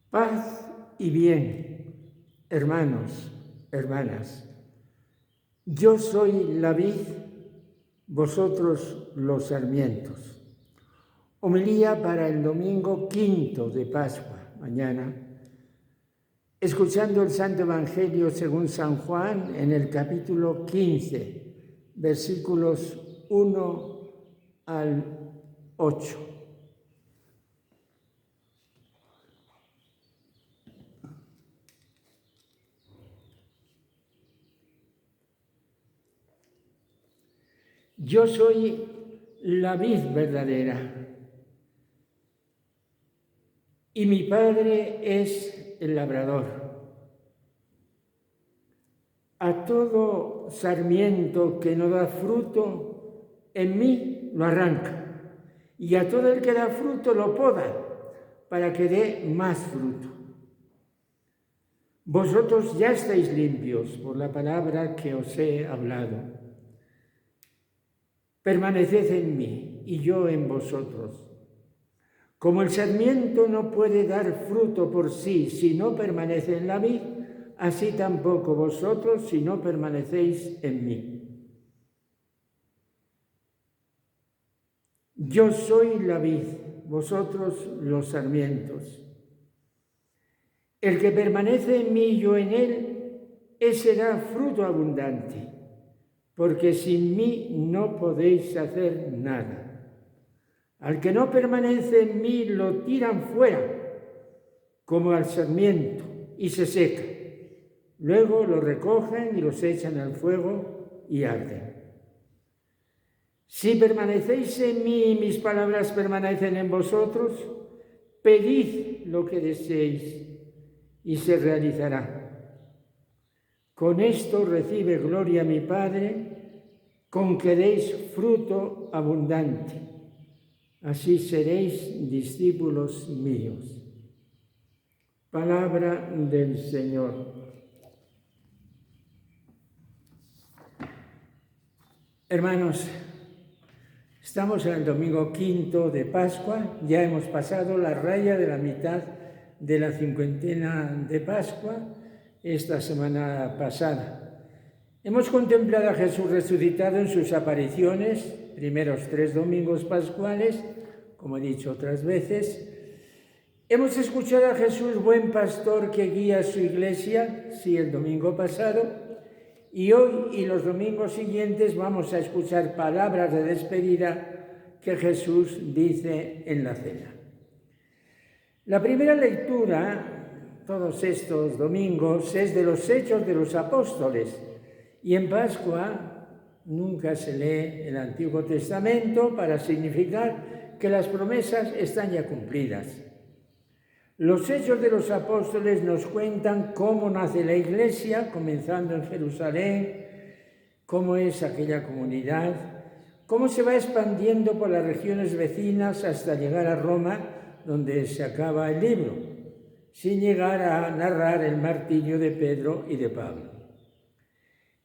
Paz y bien, hermanos, hermanas. Yo soy la vid, vosotros los sarmientos. Homilía para el domingo 5 de Pascua, mañana, escuchando el Santo Evangelio según San Juan en el capítulo 15, versículos 1 al 8. Yo soy la vid verdadera y mi Padre es el labrador. A todo sarmiento que no da fruto, en mí lo arranca, y a todo el que da fruto lo poda, para que dé más fruto. Vosotros ya estáis limpios por la palabra que os he hablado. Permaneced en mí y yo en vosotros. Como el sarmiento no puede dar fruto por sí si no permanece en la vid, así tampoco vosotros si no permanecéis en mí. Yo soy la vid, vosotros los sarmientos. El que permanece en mí y yo en él, ese da fruto abundante, porque sin mí no podéis hacer nada. Al que no permanece en mí lo tiran fuera, como al sarmiento, y se seca. Luego lo recogen y los echan al fuego y arden. Si permanecéis en mí y mis palabras permanecen en vosotros, pedid lo que deseéis y se realizará. Con esto recibe gloria mi Padre, con que deis fruto abundante. Así seréis discípulos míos. Palabra del Señor. Hermanos, estamos en el domingo 5 de Pascua, ya hemos pasado la raya de la mitad de la cincuentena de Pascua esta semana pasada. Hemos contemplado a Jesús resucitado en sus apariciones, primeros 3 domingos pascuales, como he dicho otras veces. Hemos escuchado a Jesús, buen pastor que guía a su iglesia, sí, el domingo pasado, y hoy y los domingos siguientes vamos a escuchar palabras de despedida que Jesús dice en la cena. La primera lectura, todos estos domingos, es de los Hechos de los Apóstoles, y en Pascua nunca se lee el Antiguo Testamento para significar que las promesas están ya cumplidas. Los Hechos de los Apóstoles nos cuentan cómo nace la Iglesia, comenzando en Jerusalén, cómo es aquella comunidad, cómo se va expandiendo por las regiones vecinas hasta llegar a Roma, donde se acaba el libro, sin llegar a narrar el martirio de Pedro y de Pablo.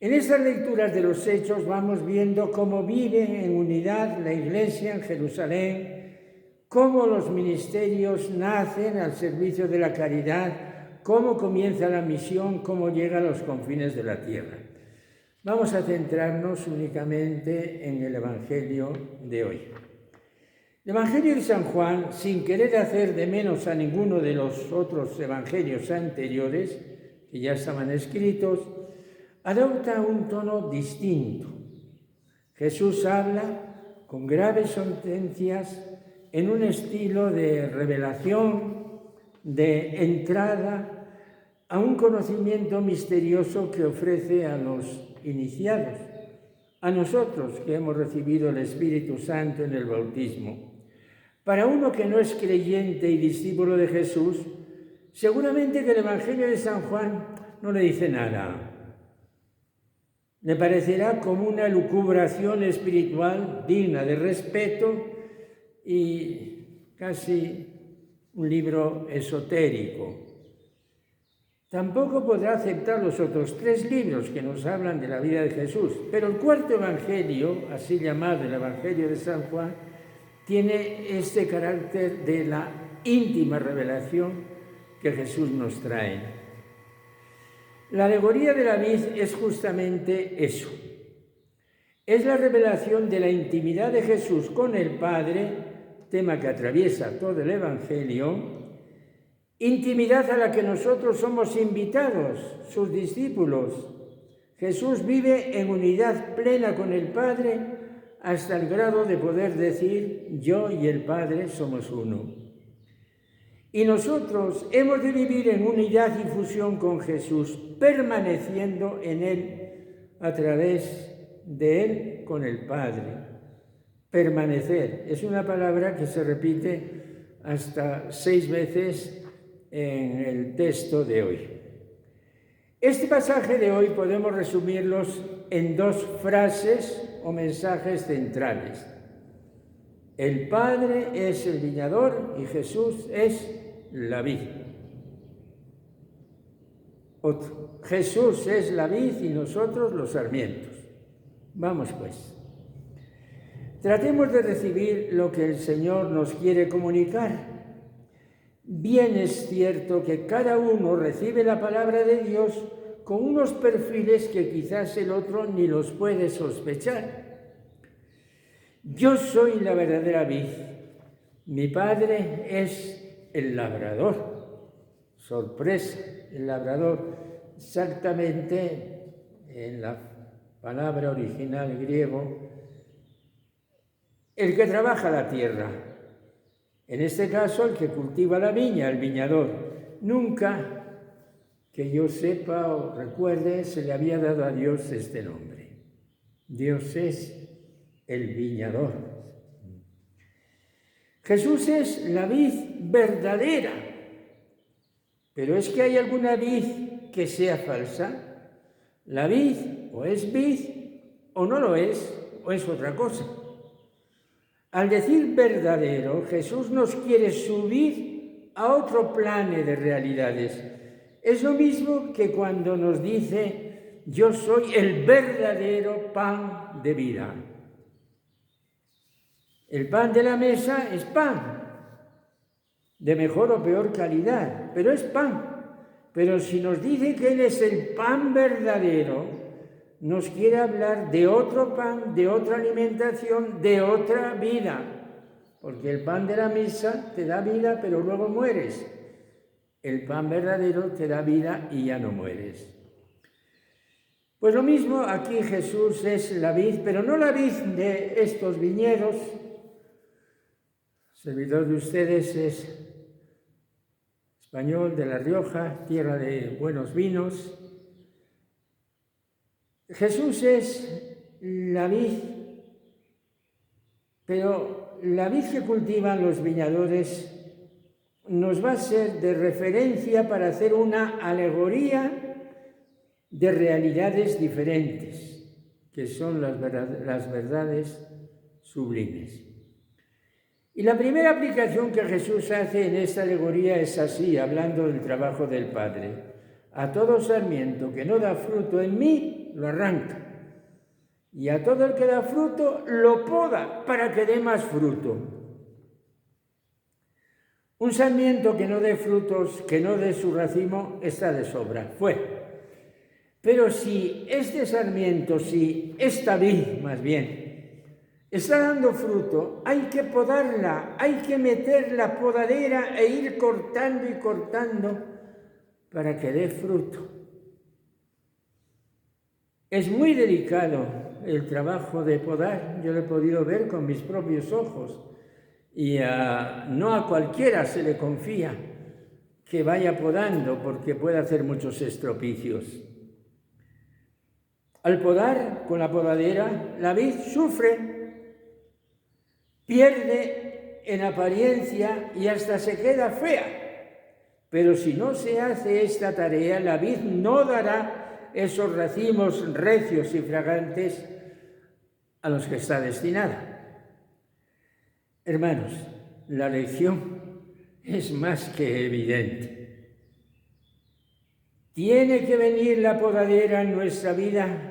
En estas lecturas de los Hechos vamos viendo cómo vive en unidad la Iglesia en Jerusalén, cómo los ministerios nacen al servicio de la caridad, cómo comienza la misión, cómo llega a los confines de la tierra. Vamos a centrarnos únicamente en el Evangelio de hoy. El Evangelio de San Juan, sin querer hacer de menos a ninguno de los otros evangelios anteriores, que ya estaban escritos, adopta un tono distinto. Jesús habla con graves sentencias en un estilo de revelación, de entrada a un conocimiento misterioso que ofrece a los iniciados, a nosotros que hemos recibido el Espíritu Santo en el bautismo. Para uno que no es creyente y discípulo de Jesús, seguramente que el Evangelio de San Juan no le dice nada. Le parecerá como una elucubración espiritual digna de respeto y casi un libro esotérico. Tampoco podrá aceptar los otros 3 libros que nos hablan de la vida de Jesús, pero el cuarto evangelio, así llamado el Evangelio de San Juan, tiene este carácter de la íntima revelación que Jesús nos trae. La alegoría de la vid es justamente eso. Es la revelación de la intimidad de Jesús con el Padre, tema que atraviesa todo el Evangelio, intimidad a la que nosotros somos invitados, sus discípulos. Jesús vive en unidad plena con el Padre hasta el grado de poder decir: yo y el Padre somos uno. Y nosotros hemos de vivir en unidad y fusión con Jesús, permaneciendo en Él, a través de Él con el Padre. Permanecer es una palabra que se repite hasta 6 veces en el texto de hoy. Este pasaje de hoy podemos resumirlos en 2 frases o mensajes centrales. El Padre es el viñador y Jesús es la vid. Otro. Jesús es la vid y nosotros los sarmientos. Vamos pues. Tratemos de recibir lo que el Señor nos quiere comunicar. Bien es cierto que cada uno recibe la palabra de Dios con unos perfiles que quizás el otro ni los puede sospechar. Yo soy la verdadera vid. Mi Padre es el labrador. Sorpresa, el labrador. Exactamente en la palabra original griego, el que trabaja la tierra. En este caso, el que cultiva la viña, el viñador. Nunca, que yo sepa o recuerde, se le había dado a Dios este nombre. Dios es el viñador. Jesús es la vid verdadera. Pero es que hay alguna vid que sea falsa. La vid o es vid o no lo es, o es otra cosa. Al decir verdadero, Jesús nos quiere subir a otro plano de realidades. Es lo mismo que cuando nos dice: yo soy el verdadero pan de vida. El pan de la mesa es pan, de mejor o peor calidad, pero es pan. Pero si nos dice que Él es el pan verdadero, nos quiere hablar de otro pan, de otra alimentación, de otra vida. Porque el pan de la mesa te da vida, pero luego mueres. El pan verdadero te da vida y ya no mueres. Pues lo mismo aquí, Jesús es la vid, pero no la vid de estos viñedos. El servidor de ustedes es español de La Rioja, tierra de buenos vinos. Jesús es la vid, pero la vid que cultivan los viñadores nos va a ser de referencia para hacer una alegoría de realidades diferentes, que son las verdades sublimes. Y la primera aplicación que Jesús hace en esta alegoría es así, hablando del trabajo del Padre: a todo sarmiento que no da fruto en mí, lo arranca, y a todo el que da fruto, lo poda para que dé más fruto. Un sarmiento que no dé frutos, que no dé su racimo, está de sobra, fuera. Pero si este sarmiento, si esta vid más bien, está dando fruto, hay que podarla, hay que meter la podadera e ir cortando y cortando para que dé fruto. Es muy delicado el trabajo de podar, yo lo he podido ver con mis propios ojos, y no a cualquiera se le confía que vaya podando porque puede hacer muchos estropicios. Al podar con la podadera, la vid sufre, pierde en apariencia y hasta se queda fea. Pero si no se hace esta tarea, la vid no dará esos racimos recios y fragantes a los que está destinada. Hermanos, la lección es más que evidente. Tiene que venir la podadera en nuestra vida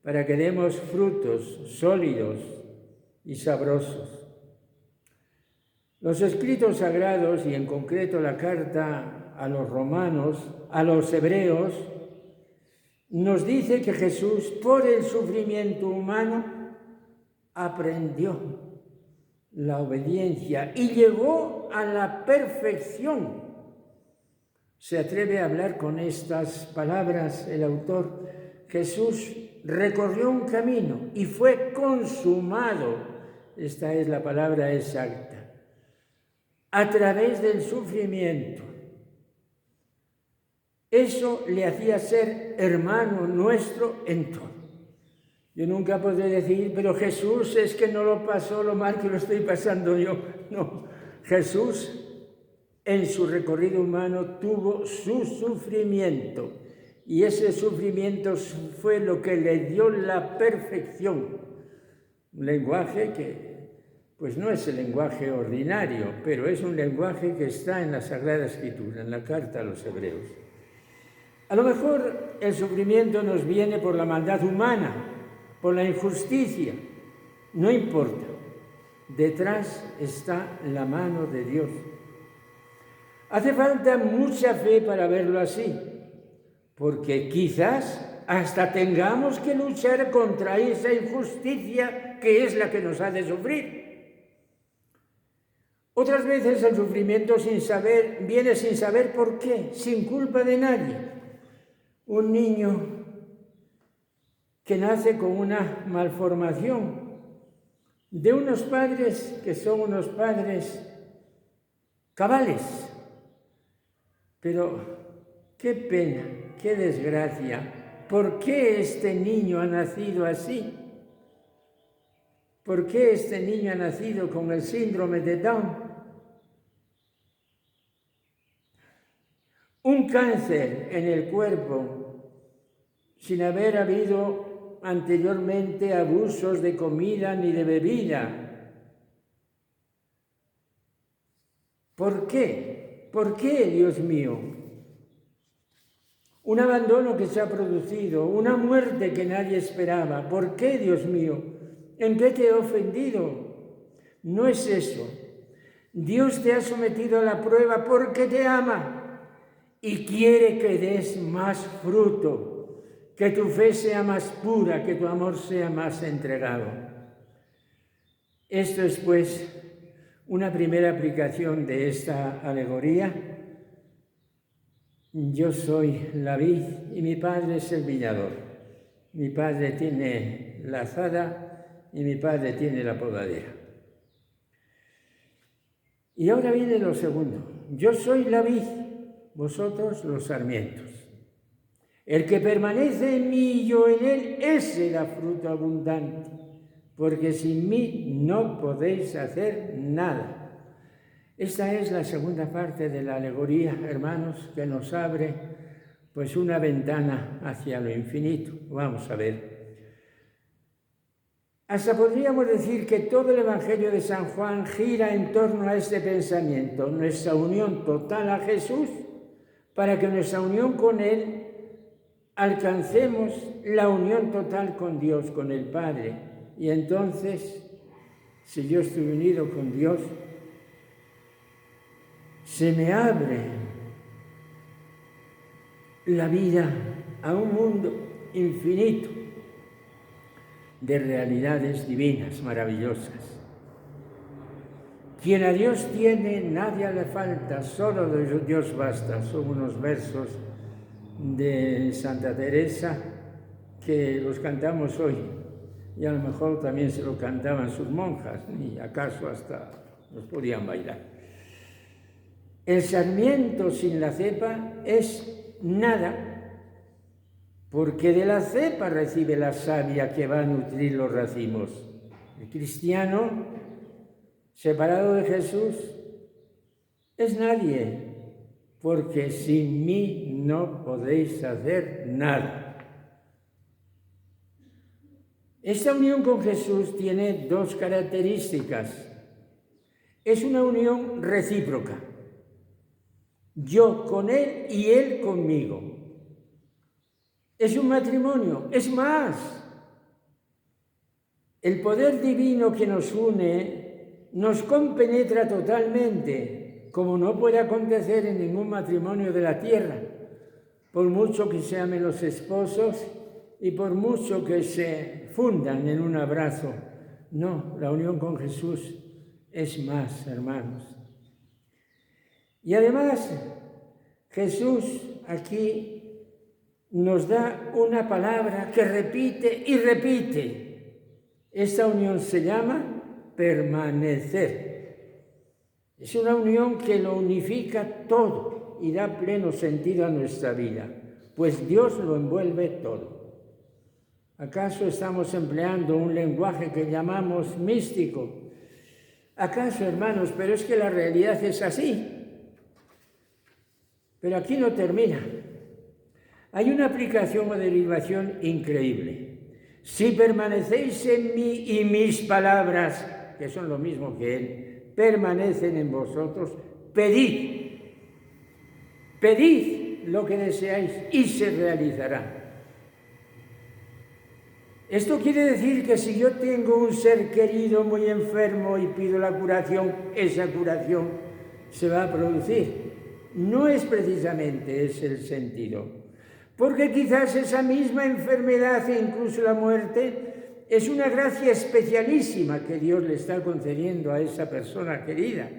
para que demos frutos sólidos y sabrosos. Los escritos sagrados, y en concreto la carta a los romanos, a los hebreos, nos dice que Jesús, por el sufrimiento humano, aprendió la obediencia y llegó a la perfección. Se atreve a hablar con estas palabras el autor. Jesús recorrió un camino y fue consumado. Esta es la palabra exacta. A través del sufrimiento. Eso le hacía ser hermano nuestro en todo. Yo nunca podré decir, pero Jesús es que no lo pasó lo mal que lo estoy pasando yo. No, Jesús en su recorrido humano tuvo su sufrimiento y ese sufrimiento fue lo que le dio la perfección. Un lenguaje que pues no es el lenguaje ordinario, pero es un lenguaje que está en la Sagrada Escritura, en la carta a los hebreos. A lo mejor el sufrimiento nos viene por la maldad humana, por la injusticia, no importa. Detrás está la mano de Dios. Hace falta mucha fe para verlo así, porque quizás hasta tengamos que luchar contra esa injusticia que es la que nos hace sufrir. Otras veces el sufrimiento viene sin saber por qué, sin culpa de nadie. Un niño que nace con una malformación de unos padres que son unos padres cabales. Pero qué pena, qué desgracia. ¿Por qué este niño ha nacido así? ¿Por qué este niño ha nacido con el síndrome de Down? Un cáncer en el cuerpo, sin haber habido anteriormente abusos de comida ni de bebida. ¿Por qué? ¿Por qué, Dios mío? Un abandono que se ha producido, una muerte que nadie esperaba. ¿Por qué, Dios mío? ¿En qué te he ofendido? No es eso. Dios te ha sometido a la prueba porque te ama y quiere que des más fruto, que tu fe sea más pura, que tu amor sea más entregado. Esto es, pues, una primera aplicación de esta alegoría. Yo soy la vid y mi padre es el viñador. Mi padre tiene la azada y mi padre tiene la podadera. Y ahora viene lo segundo. Yo soy la vid, vosotros los sarmientos. El que permanece en mí y yo en él, ese da fruto abundante, porque sin mí no podéis hacer nada. Esta es la segunda parte de la alegoría, hermanos, que nos abre pues una ventana hacia lo infinito. Vamos a ver. Hasta podríamos decir que todo el Evangelio de San Juan gira en torno a este pensamiento, nuestra unión total a Jesús, para que nuestra unión con Él alcancemos la unión total con Dios, con el Padre. Y entonces, si yo estoy unido con Dios, se me abre la vida a un mundo infinito de realidades divinas, maravillosas. Quien a Dios tiene, nadie le falta, solo de Dios basta. Son unos versos de Santa Teresa que los cantamos hoy, y a lo mejor también se lo cantaban sus monjas, y acaso hasta los podían bailar. El sarmiento sin la cepa es nada, porque de la cepa recibe la savia que va a nutrir los racimos. El cristiano, separado de Jesús, es nadie, porque sin mí no podéis hacer nada. Esta unión con Jesús tiene dos características. Es una unión recíproca. Yo con Él y Él conmigo. Es un matrimonio, es más. El poder divino que nos une nos compenetra totalmente, como no puede acontecer en ningún matrimonio de la tierra, por mucho que se amen los esposos y por mucho que se fundan en un abrazo. No, la unión con Jesús es más, hermanos. Y además, Jesús aquí nos da una palabra que repite y repite. Esta unión se llama permanecer. Es una unión que lo unifica todo y da pleno sentido a nuestra vida, pues Dios lo envuelve todo. ¿Acaso estamos empleando un lenguaje que llamamos místico? ¿Acaso, hermanos? Pero es que la realidad es así. Pero aquí no termina. Hay una aplicación o derivación increíble. Si permanecéis en mí y mis palabras, que son lo mismo que Él, permanecen en vosotros, pedid lo que deseáis y se realizará. Esto quiere decir que si yo tengo un ser querido muy enfermo y pido la curación, esa curación se va a producir. No es precisamente ese el sentido, porque quizás esa misma enfermedad e incluso la muerte es una gracia especialísima que Dios le está concediendo a esa persona querida.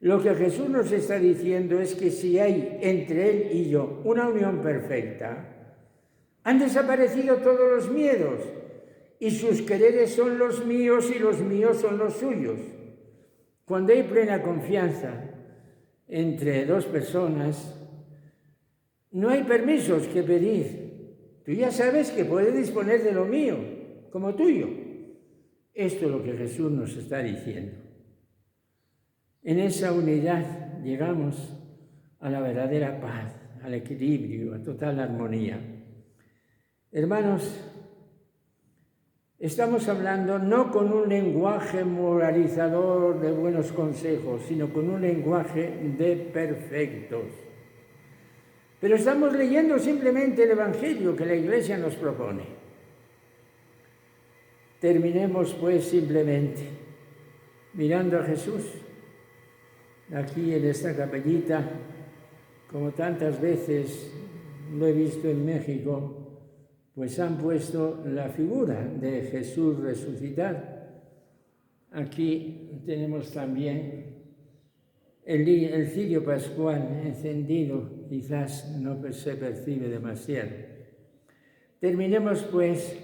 Lo que Jesús nos está diciendo es que si hay entre Él y yo una unión perfecta, han desaparecido todos los miedos y sus quereres son los míos y los míos son los suyos. Cuando hay plena confianza entre dos personas, no hay permisos que pedir. Tú ya sabes que puedes disponer de lo mío como tuyo. Esto es lo que Jesús nos está diciendo. En esa unidad llegamos a la verdadera paz, al equilibrio, a total armonía. Hermanos, estamos hablando no con un lenguaje moralizador de buenos consejos, sino con un lenguaje de perfectos. Pero estamos leyendo simplemente el Evangelio que la Iglesia nos propone. Terminemos pues simplemente mirando a Jesús, aquí en esta capellita, como tantas veces lo he visto en México, pues han puesto la figura de Jesús resucitado. Aquí tenemos también el cirio pascual encendido, quizás no se percibe demasiado. Terminemos pues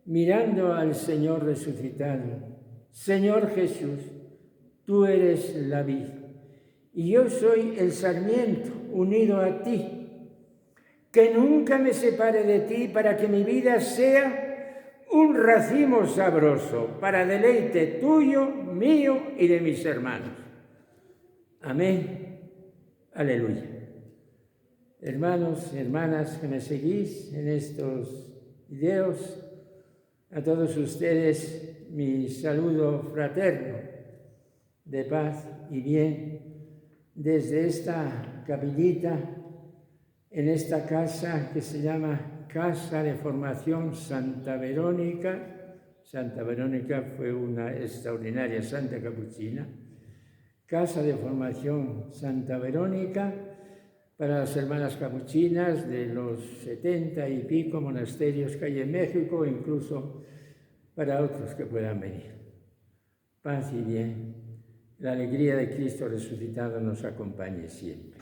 mirando al Señor resucitado. Señor Jesús, tú eres la vid y yo soy el sarmiento unido a ti. Que nunca me separe de ti para que mi vida sea un racimo sabroso para deleite tuyo, mío y de mis hermanos. Amén. Aleluya. Hermanos y hermanas que me seguís en estos videos, a todos ustedes mi saludo fraterno de paz y bien desde esta capillita, en esta casa que se llama Casa de Formación Santa Verónica. Santa Verónica fue una extraordinaria santa capuchina. Casa de Formación Santa Verónica para las hermanas capuchinas de los 70 y pico monasterios que hay en México, incluso para otros que puedan venir. Paz y bien. La alegría de Cristo resucitado nos acompañe siempre.